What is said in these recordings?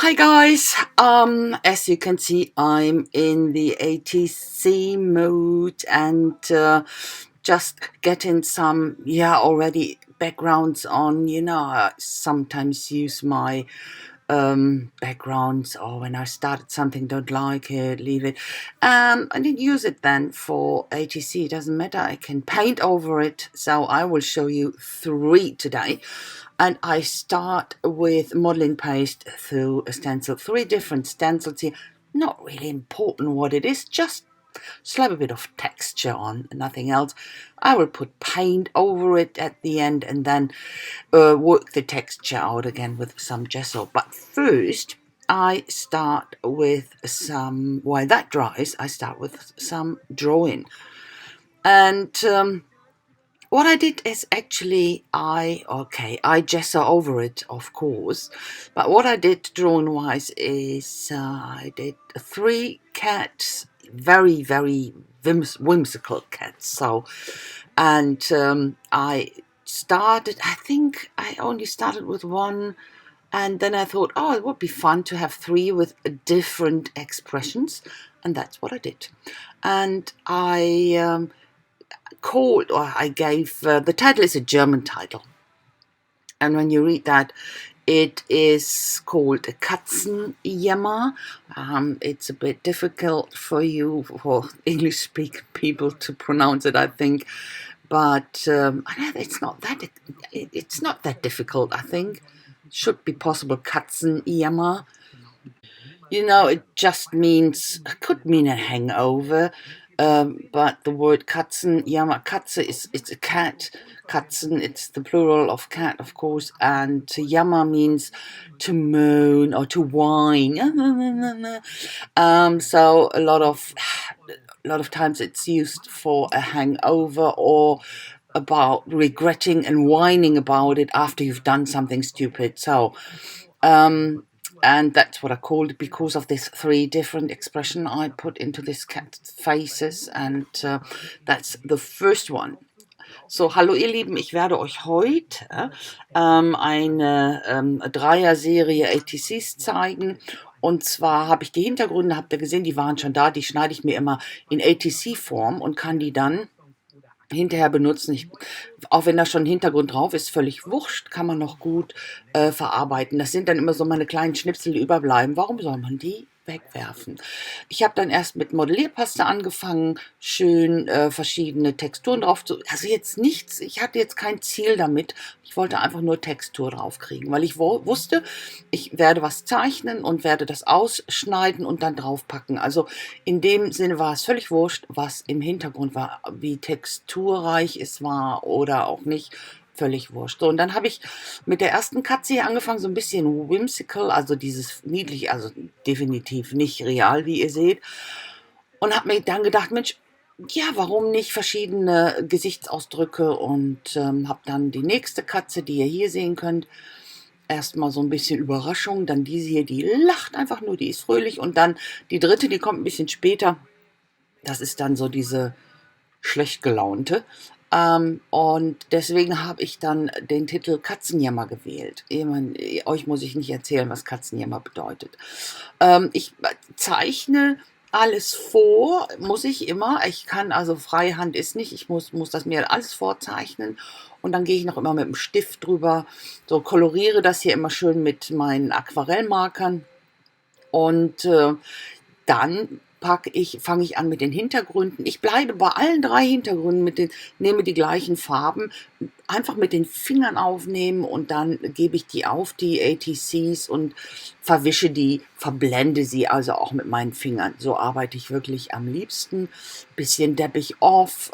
Hi guys, as you can see, I'm in the ATC mode and just getting some, already backgrounds on. I sometimes use my backgrounds, or when I started something, don't like it, leave it. I didn't use it then for ATC, it doesn't matter, I can paint over it. So I will show you 3 today. And I start with modeling paste through a stencil. 3 different stencils here. Not really important what it is, just slap a bit of texture on, nothing else. I will put paint over it at the end and then work the texture out again with some gesso. But first, I start with some, while that dries, I start with some drawing. And what I did is actually, I gesso over it, of course, but what I did drawing-wise is I did 3 cats, very, very whimsical cats. So, and I think I only started with 1, and then I thought, oh, it would be fun to have 3 with different expressions, and that's what I did. And I gave, the title is a German title. And when you read that, it is called Katzenjammer. It's a bit difficult for English-speaking people to pronounce it, I think. But it's not that difficult, I think. Should be possible. Katzenjammer. It just could mean a hangover. But the word Katzenjammer, Katze it's a cat. Katzen, it's the plural of cat, of course, and to jammer means to moan or to whine. So a lot of times it's used for a hangover or about regretting and whining about it after you've done something stupid. So and that's what I called it because of this 3 different expression I put into this cat's faces, and that's the first one. So, hallo ihr Lieben, ich werde euch heute eine Dreier-Serie ATCs zeigen. Und zwar habe ich die Hintergründe, habt ihr gesehen, die waren schon da, die schneide ich mir immer in ATC-Form und kann die dann hinterher benutzen. Auch wenn da schon ein Hintergrund drauf ist, völlig wurscht, kann man noch gut verarbeiten. Das sind dann immer so meine kleinen Schnipsel, die überbleiben. Warum soll man die wegwerfen? Ich habe dann erst mit Modellierpaste angefangen, schön verschiedene Texturen drauf zu... Also jetzt nichts, ich hatte jetzt kein Ziel damit. Ich wollte einfach nur Textur drauf kriegen, weil ich wusste, ich werde was zeichnen und werde das ausschneiden und dann draufpacken. Also in dem Sinne war es völlig wurscht, was im Hintergrund war, wie texturreich es war oder auch nicht. Völlig wurscht. So, und dann habe ich mit der ersten Katze hier angefangen, so ein bisschen whimsical, also dieses niedlich, also definitiv nicht real, wie ihr seht. Und habe mir dann gedacht, Mensch, ja, warum nicht verschiedene Gesichtsausdrücke, und habe dann die nächste Katze, die ihr hier sehen könnt, erstmal so ein bisschen Überraschung, dann diese hier, die lacht einfach nur, die ist fröhlich, und dann die dritte, die kommt ein bisschen später, das ist dann so diese schlecht gelaunte. Und deswegen habe ich dann den Titel Katzenjammer gewählt. Euch muss ich nicht erzählen, was Katzenjammer bedeutet. Ich zeichne alles vor, muss ich immer. Ich kann, also Freihand ist nicht, ich muss das mir alles vorzeichnen. Und dann gehe ich noch immer mit dem Stift drüber, so koloriere das hier immer schön mit meinen Aquarellmarkern. Und dann fange ich an mit den Hintergründen. Ich bleibe bei allen 3 Hintergründen, nehme die gleichen Farben, einfach mit den Fingern aufnehmen, und dann gebe ich die auf die ATCs und verwische die, verblende sie also auch mit meinen Fingern. So arbeite ich wirklich am liebsten. Bisschen Deppich off,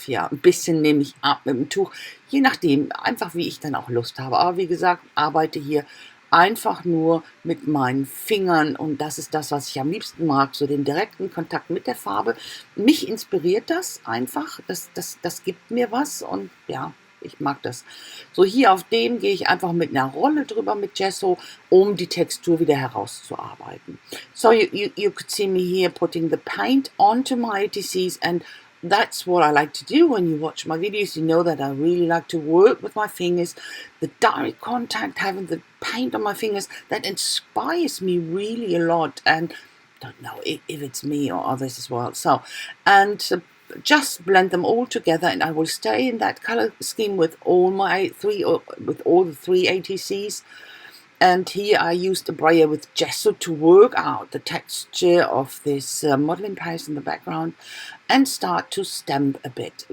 ja. Ein bisschen nehme ich ab mit dem Tuch, je nachdem, einfach wie ich dann auch Lust habe. Aber wie gesagt, arbeite hier einfach nur mit meinen Fingern, und das ist das, was ich am liebsten mag, so den direkten Kontakt mit der Farbe. Mich inspiriert das einfach, das gibt mir was, und ja, ich mag das. So, hier auf dem gehe ich einfach mit einer Rolle drüber mit Gesso, um die Textur wieder herauszuarbeiten. So you could see me here putting the paint onto my ATCs and that's what I like to do. When you watch my videos, you know that I really like to work with my fingers. The direct contact, having the paint on my fingers, that inspires me really a lot. And I don't know if it's me or others as well. So, and just blend them all together, and I will stay in that color scheme with all my with all the three ATCs. And here I used a brayer with gesso to work out the texture of this modeling paste in the background and start to stamp a bit.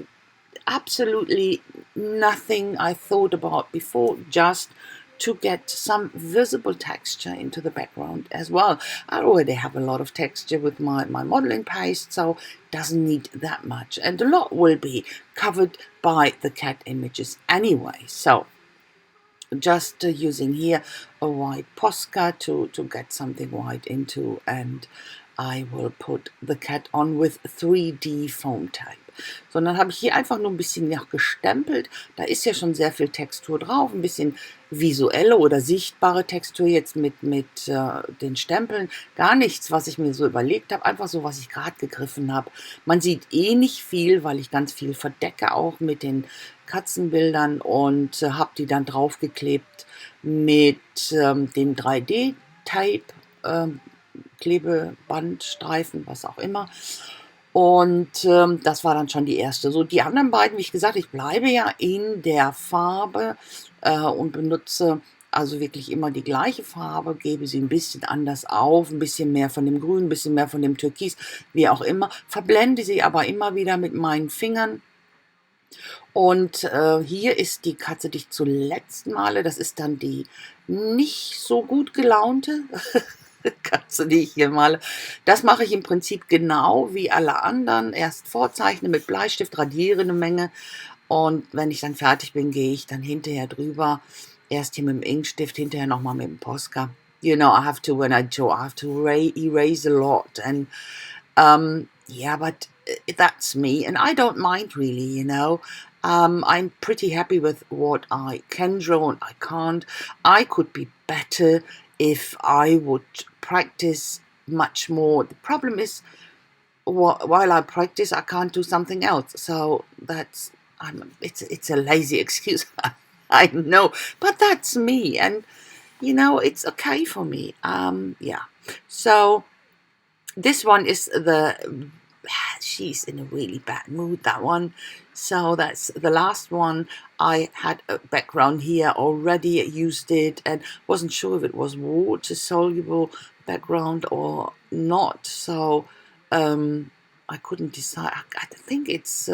Absolutely nothing I thought about before, just to get some visible texture into the background as well. I already have a lot of texture with my modeling paste, so it doesn't need that much. And a lot will be covered by the cat images anyway. So just using here a white Posca to get something white into, and I will put the cat on with 3D foam tape. So, und dann habe ich hier einfach nur ein bisschen gestempelt. Da ist ja schon sehr viel Textur drauf, ein bisschen visuelle oder sichtbare Textur jetzt mit den Stempeln. Gar nichts, was ich mir so überlegt habe, einfach so, was ich gerade gegriffen habe. Man sieht eh nicht viel, weil ich ganz viel verdecke auch mit den Katzenbildern, und habe die dann draufgeklebt mit dem 3D-Tape, Klebebandstreifen, was auch immer. Und das war dann schon die erste. So, die anderen beiden, wie ich gesagt, ich bleibe ja in der Farbe und benutze also wirklich immer die gleiche Farbe, gebe sie ein bisschen anders auf, ein bisschen mehr von dem Grün, ein bisschen mehr von dem Türkis, wie auch immer, verblende sie aber immer wieder mit meinen Fingern. Und hier ist die Katze, die ich zuletzt male. Das ist dann die nicht so gut gelaunte Katze, die ich hier male. Das mache ich im Prinzip genau wie alle anderen. Erst vorzeichne mit Bleistift, radiere eine Menge. Und wenn ich dann fertig bin, gehe ich dann hinterher drüber. Erst hier mit dem Inkstift, hinterher nochmal mit dem Posca. You know, I have to, when I draw, I have to erase a lot. And yeah, but that's me, and I don't mind really, you know. I'm pretty happy with what I can draw and I can't. I could be better if I would practice much more. The problem is, while I practice, I can't do something else. So that's it's a lazy excuse, I know, but that's me, and you know, it's okay for me. Yeah. So this one is she's in a really bad mood, that one. So that's the last one. I had a background here already, used it, and wasn't sure if it was water soluble background or not. So I couldn't decide. I think it's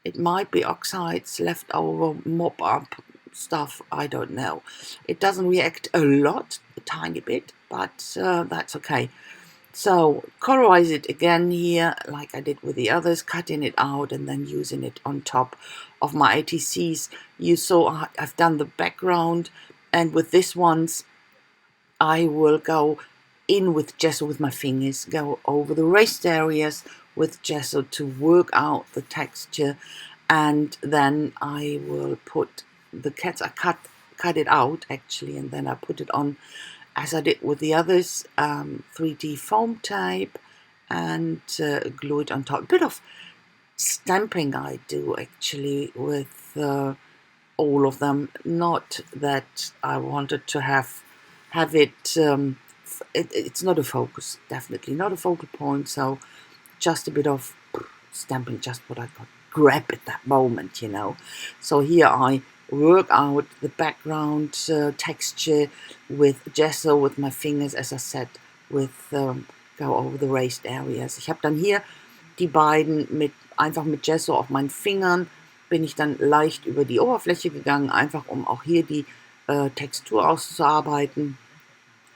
it might be oxides, leftover mop up stuff, I don't know. It doesn't react a lot, a tiny bit, but that's okay. So colorize it again here, like I did with the others, cutting it out and then using it on top of my ATCs. You saw I've done the background, and with this ones I will go in with gesso with my fingers, go over the raised areas with gesso to work out the texture, and then I will put the cats, I cut it out actually, and then I put it on as I did with the others, 3D foam tape, and glue it on top. A bit of stamping I do actually with all of them. Not that I wanted to have it, it's not a focus, definitely not a focal point, so just a bit of stamping, just what I could grab at that moment, you know. So here I work out the background texture with gesso with my fingers, as I said, with go over the raised areas. Ich habe dann hier die beiden einfach mit Gesso auf meinen Fingern, bin ich dann leicht über die Oberfläche gegangen, einfach um auch hier die Textur auszuarbeiten,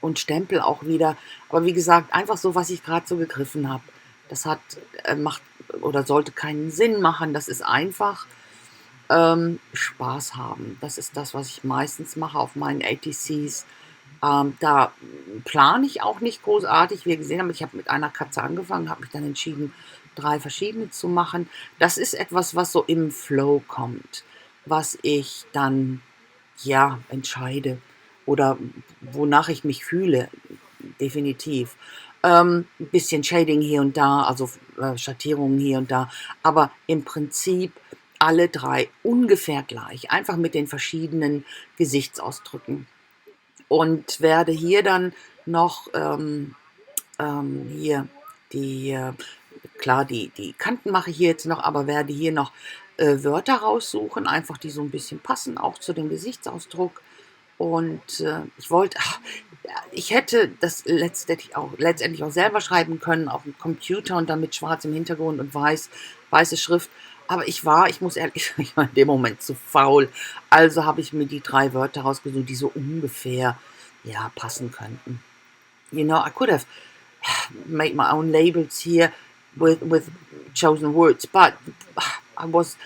und Stempel auch wieder. Aber wie gesagt, einfach so, was ich gerade so gegriffen habe. Das macht oder sollte keinen Sinn machen. Das ist einfach Spaß haben. Das ist das, was ich meistens mache auf meinen ATCs. Da plane ich auch nicht großartig. Wie ihr gesehen habt, ich habe mit einer Katze angefangen, habe mich dann entschieden, 3 verschiedene zu machen. Das ist etwas, was so im Flow kommt, was ich dann, ja, entscheide oder wonach ich mich fühle, definitiv. Ein bisschen Shading hier und da, also Schattierungen hier und da, aber im Prinzip alle drei ungefähr gleich, einfach mit den verschiedenen Gesichtsausdrücken. Und werde hier dann noch hier die, klar, die Kanten mache ich hier jetzt noch, aber werde hier noch Wörter raussuchen, einfach die so ein bisschen passen, auch zu dem Gesichtsausdruck. Und ich hätte das letztendlich auch selber schreiben können auf dem Computer und dann mit schwarzem Hintergrund und weiße Schrift. Aber ich muss ehrlich sagen, ich war in dem Moment zu faul. Also habe ich mir die 3 Wörter rausgesucht, die so ungefähr, ja, passen könnten. You know, I could have made my own labels here with chosen words, but I was,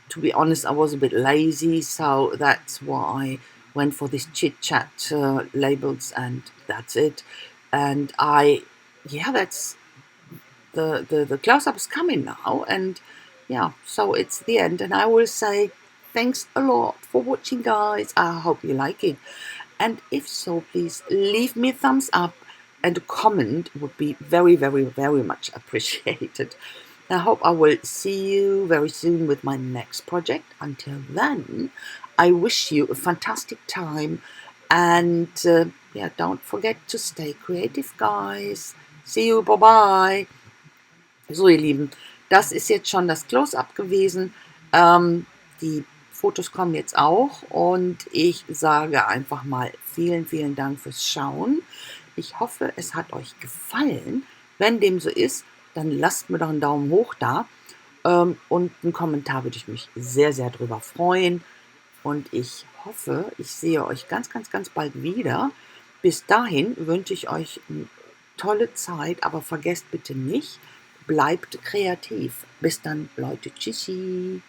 to be honest, I was a bit lazy, so that's why I went for this chit chat labels, and that's it. And yeah, that's the close up is coming now, and yeah, so it's the end. And I will say thanks a lot for watching, guys. I hope you like it, and if so, please leave me a thumbs up, and a comment would be very, very, very much appreciated. I hope I will see you very soon with my next project. Until then, I wish you a fantastic time, and yeah, don't forget to stay creative, guys. See you, bye bye. So, ihr Lieben, das ist jetzt schon das Close-up gewesen. Die Fotos kommen jetzt auch und ich sage einfach mal vielen, vielen Dank fürs Schauen. Ich hoffe, es hat euch gefallen. Wenn dem so ist, dann lasst mir doch einen Daumen hoch da und einen Kommentar würde ich mich sehr, sehr drüber freuen. Und ich hoffe, ich sehe euch ganz, ganz, ganz bald wieder. Bis dahin wünsche ich euch eine tolle Zeit, aber vergesst bitte nicht, bleibt kreativ. Bis dann, Leute. Tschüssi.